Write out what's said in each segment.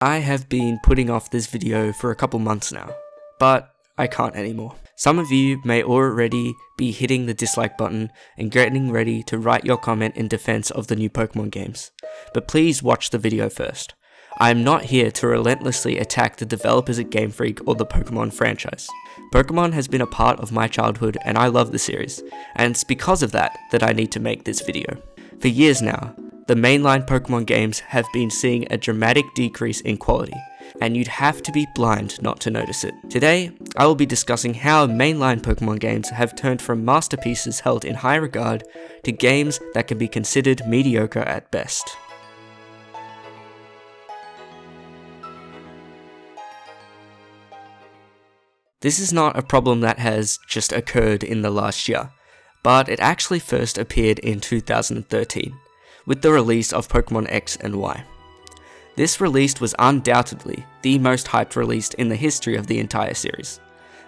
I have been putting off this video for a couple months now, but I can't anymore. Some of you may already be hitting the dislike button and getting ready to write your comment in defense of the new Pokemon games, but please watch the video first. I am not here to relentlessly attack the developers at Game Freak or the Pokemon franchise. Pokemon has been a part of my childhood and I love the series, and it's because of that I need to make this video. For years now, the mainline Pokemon games have been seeing a dramatic decrease in quality, and you'd have to be blind not to notice it. Today, I will be discussing how mainline Pokemon games have turned from masterpieces held in high regard to games that can be considered mediocre at best. This is not a problem that has just occurred in the last year, but it actually first appeared in 2013, with the release of Pokemon X and Y. This release was undoubtedly the most hyped release in the history of the entire series.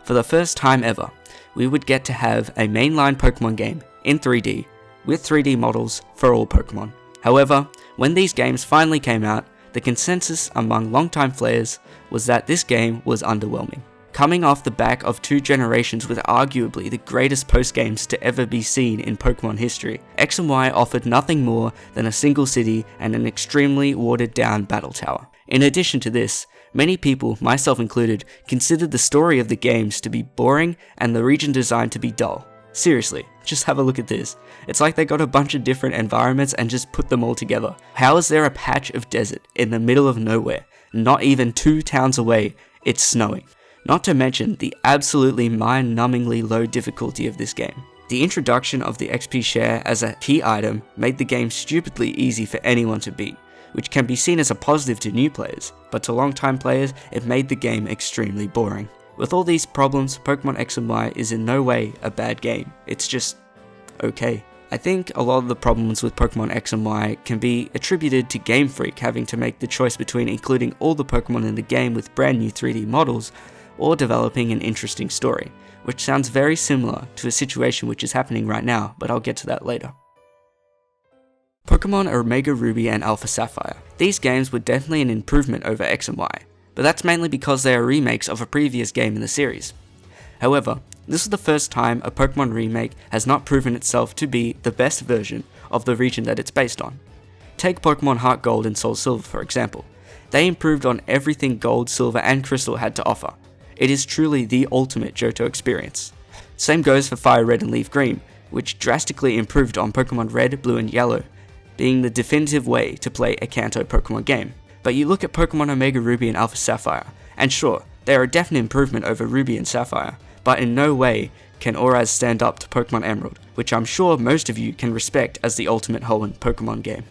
For the first time ever, we would get to have a mainline Pokemon game in 3D, with 3D models for all Pokemon. However, when these games finally came out, the consensus among longtime players was that this game was underwhelming. Coming off the back of 2 generations with arguably the greatest post-games to ever be seen in Pokemon history, X and Y offered nothing more than a single city and an extremely watered-down battle tower. In addition to this, many people, myself included, considered the story of the games to be boring and the region design to be dull. Seriously, just have a look at this. It's like they got a bunch of different environments and just put them all together. How is there a patch of desert in the middle of nowhere? Not even 2 towns away, it's snowing. Not to mention the absolutely mind-numbingly low difficulty of this game. The introduction of the XP share as a key item made the game stupidly easy for anyone to beat, which can be seen as a positive to new players, but to long-time players it made the game extremely boring. With all these problems, Pokemon X and Y is in no way a bad game, it's just okay. I think a lot of the problems with Pokemon X and Y can be attributed to Game Freak having to make the choice between including all the Pokemon in the game with brand new 3D models, or developing an interesting story, which sounds very similar to a situation which is happening right now, but I'll get to that later. Pokemon Omega Ruby and Alpha Sapphire. These games were definitely an improvement over X and Y, but that's mainly because they are remakes of a previous game in the series. However, this is the first time a Pokemon remake has not proven itself to be the best version of the region that it's based on. Take Pokemon Heart Gold and Soul Silver for example. They improved on everything Gold, Silver and Crystal had to offer. It is truly the ultimate Johto experience. Same goes for Fire Red and Leaf Green, which drastically improved on Pokemon Red, Blue and Yellow, being the definitive way to play a Kanto Pokemon game. But you look at Pokemon Omega Ruby and Alpha Sapphire, and sure, they are a definite improvement over Ruby and Sapphire, but in no way can Auraz stand up to Pokemon Emerald, which I'm sure most of you can respect as the ultimate Hoenn Pokemon game.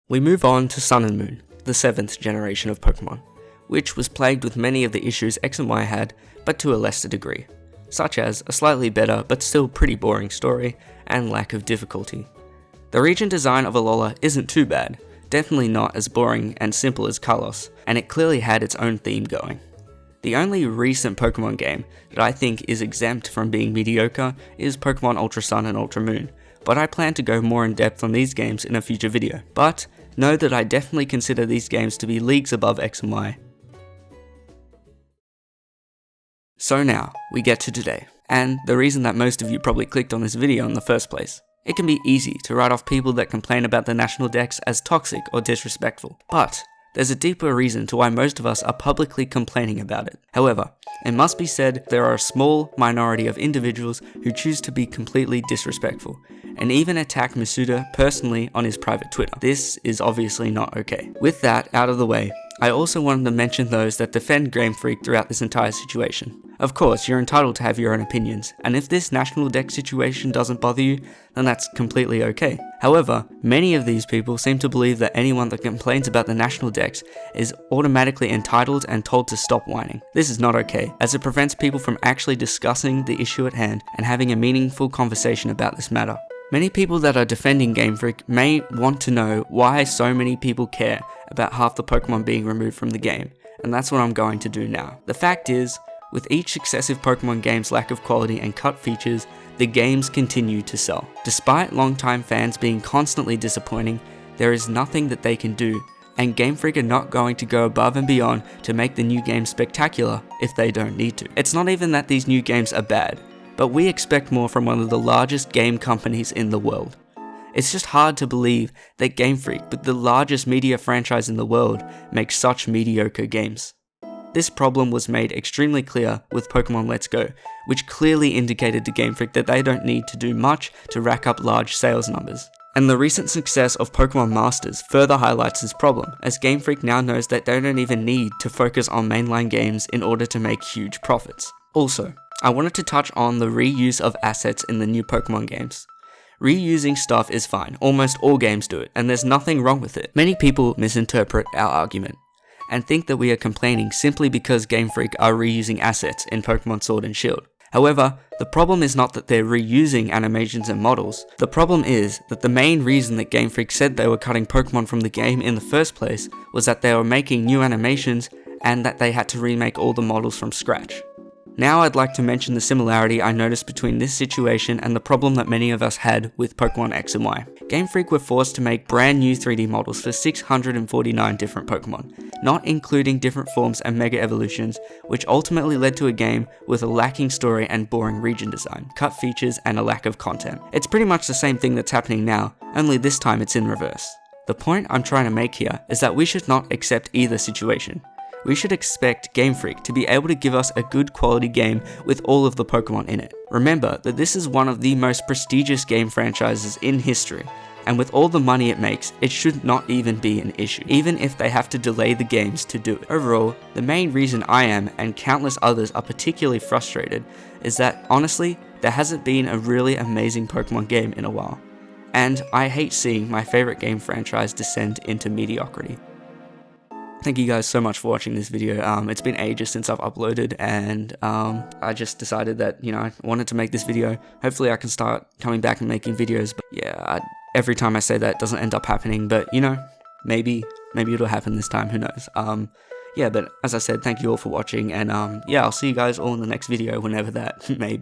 We move on to Sun and Moon, the 7th generation of Pokemon, which was plagued with many of the issues X and Y had, but to a lesser degree, such as a slightly better but still pretty boring story, and lack of difficulty. The region design of Alola isn't too bad, definitely not as boring and simple as Kalos, and it clearly had its own theme going. The only recent Pokemon game that I think is exempt from being mediocre is Pokemon Ultra Sun and Ultra Moon, but I plan to go more in depth on these games in a future video. But know that I definitely consider these games to be leagues above X and Y. So now, we get to today, and the reason that most of you probably clicked on this video in the first place. It can be easy to write off people that complain about the national dex as toxic or disrespectful, but there's a deeper reason to why most of us are publicly complaining about it. However, it must be said there are a small minority of individuals who choose to be completely disrespectful, and even attack Masuda personally on his private Twitter. This is obviously not okay. With that out of the way, I also wanted to mention those that defend Game Freak throughout this entire situation. Of course, you're entitled to have your own opinions, and if this national dex situation doesn't bother you, then that's completely okay. However, many of these people seem to believe that anyone that complains about the national dex is automatically entitled and told to stop whining. This is not okay, as it prevents people from actually discussing the issue at hand and having a meaningful conversation about this matter. Many people that are defending Game Freak may want to know why so many people care about half the Pokemon being removed from the game, and that's what I'm going to do now. The fact is, with each successive Pokemon game's lack of quality and cut features, the games continue to sell. Despite longtime fans being constantly disappointing, there is nothing that they can do and Game Freak are not going to go above and beyond to make the new game spectacular if they don't need to. It's not even that these new games are bad, but we expect more from one of the largest game companies in the world. It's just hard to believe that Game Freak, with the largest media franchise in the world, makes such mediocre games. This problem was made extremely clear with Pokemon Let's Go, which clearly indicated to Game Freak that they don't need to do much to rack up large sales numbers. And the recent success of Pokemon Masters further highlights this problem, as Game Freak now knows that they don't even need to focus on mainline games in order to make huge profits. Also, I wanted to touch on the reuse of assets in the new Pokemon games. Reusing stuff is fine, almost all games do it, and there's nothing wrong with it. Many people misinterpret our argument, and think that we are complaining simply because Game Freak are reusing assets in Pokemon Sword and Shield. However, the problem is not that they're reusing animations and models. The problem is that the main reason that Game Freak said they were cutting Pokemon from the game in the first place was that they were making new animations and that they had to remake all the models from scratch. Now I'd like to mention the similarity I noticed between this situation and the problem that many of us had with Pokemon X and Y. Game Freak were forced to make brand new 3D models for 649 different Pokemon, not including different forms and Mega Evolutions, which ultimately led to a game with a lacking story and boring region design, cut features, and a lack of content. It's pretty much the same thing that's happening now, only this time it's in reverse. The point I'm trying to make here is that we should not accept either situation. We should expect Game Freak to be able to give us a good quality game with all of the Pokemon in it. Remember that this is one of the most prestigious game franchises in history, and with all the money it makes, it should not even be an issue, even if they have to delay the games to do it. Overall, the main reason I am, and countless others are particularly frustrated, is that honestly, there hasn't been a really amazing Pokemon game in a while. And I hate seeing my favorite game franchise descend into mediocrity. Thank you guys so much for watching this video. It's been ages since I've uploaded, and I just decided that, I wanted to make this video. Hopefully I can start coming back and making videos, but yeah, every time I say that, it doesn't end up happening, but maybe it'll happen this time, who knows. Yeah, but as I said, thank you all for watching, and yeah, I'll see you guys all in the next video, whenever that may be.